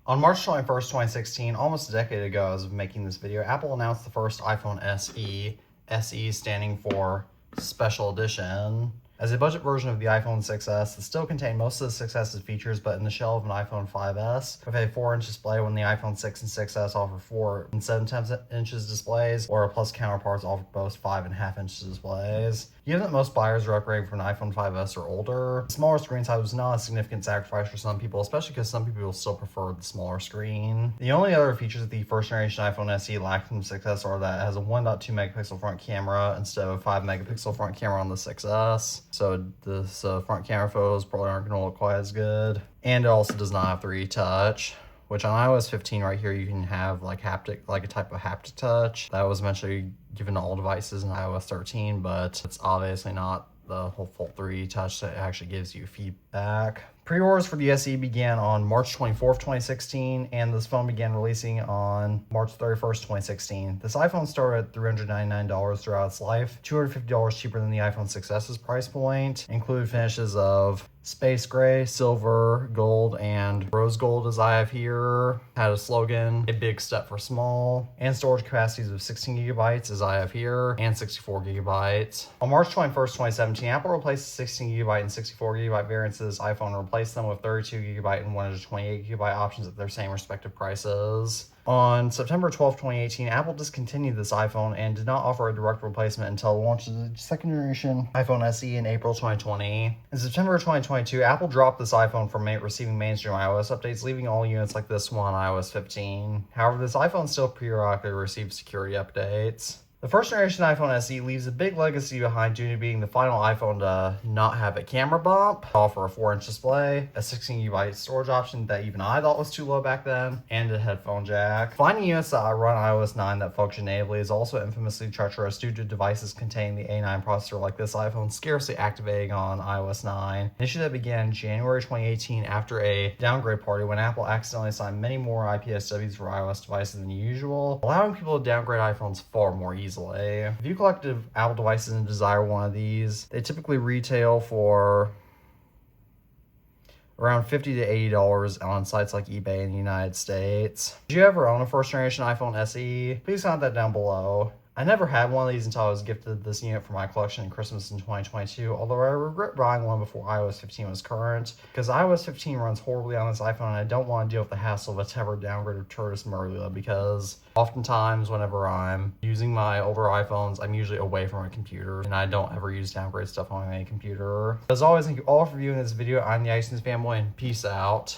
On March 21st, 2016, almost a decade ago as of making this video, Apple announced the first iPhone SE, SE standing for Special Edition. As a budget version of the iPhone 6s, it still contained most of the 6s's features, but in the shell of an iPhone 5s, with a 4-inch display when the iPhone 6 and 6s offer 4 and 7/10 inches displays, or Plus counterparts offer both 5.5 inches displays. Given that most buyers are upgrading from an iPhone 5s or older, the smaller screen size was not a significant sacrifice for some people, especially because some people still prefer the smaller screen. The only other features that the first generation iPhone SE lacked from the 6s are that it has a 1.2 megapixel front camera instead of a 5 megapixel front camera on the 6s. So this front camera photos probably aren't going to look quite as good. And it also does not have 3D touch, which on iOS 15 right here, you can have like haptic, like a type of haptic touch. That was eventually given to all devices in iOS 13, but it's obviously not the whole full 3D touch that actually gives you feedback. Pre-orders for the SE began on March 24th, 2016, and this phone began releasing on March 31st, 2016. This iPhone started at $399 throughout its life, $250 cheaper than the iPhone 6s's price point, included finishes of space gray, silver, gold, and rose gold as I have here. Had a slogan, a big step for small, and storage capacities of 16 gigabytes as I have here, and 64 gigabytes. On March 21st, 2017, Apple replaced the 16 gigabyte and 64 gigabyte variants of this iPhone, replaced them with 32 gigabyte and 128 gigabyte options at their same respective prices. On September 12, 2018, Apple discontinued this iPhone and did not offer a direct replacement until the launch of the second generation iPhone SE in April 2020. In September 2022, Apple dropped this iPhone from receiving mainstream iOS updates, leaving all units like this one on iOS 15. However, this iPhone still periodically receives security updates. The first generation iPhone SE leaves a big legacy behind due to being the final iPhone to not have a camera bump, offer a 4-inch display, a 16 GB storage option that even I thought was too low back then, and a headphone jack. Finding units that run iOS 9 that function natively is also infamously treacherous due to devices containing the A9 processor like this iPhone scarcely activating on iOS 9. An issue that began in January 2018 after a downgrade party when Apple accidentally assigned many more IPSWs for iOS devices than usual, allowing people to downgrade iPhones far more easily. If you collect Apple devices and desire one of these, they typically retail for around $50 to $80 on sites like eBay in the United States. Did you ever own a first generation iPhone SE? Please comment that down below. I never had one of these until I was gifted this unit for my collection in Christmas in 2022, although I regret buying one before iOS 15 was current, because iOS 15 runs horribly on this iPhone and I don't want to deal with the hassle of a temporary downgrade or Turtis Merlula, because oftentimes whenever I'm using my older iPhones, I'm usually away from my computer and I don't ever use downgrade stuff on my computer. As always, thank you all for viewing this video. I'm the Icens family and peace out.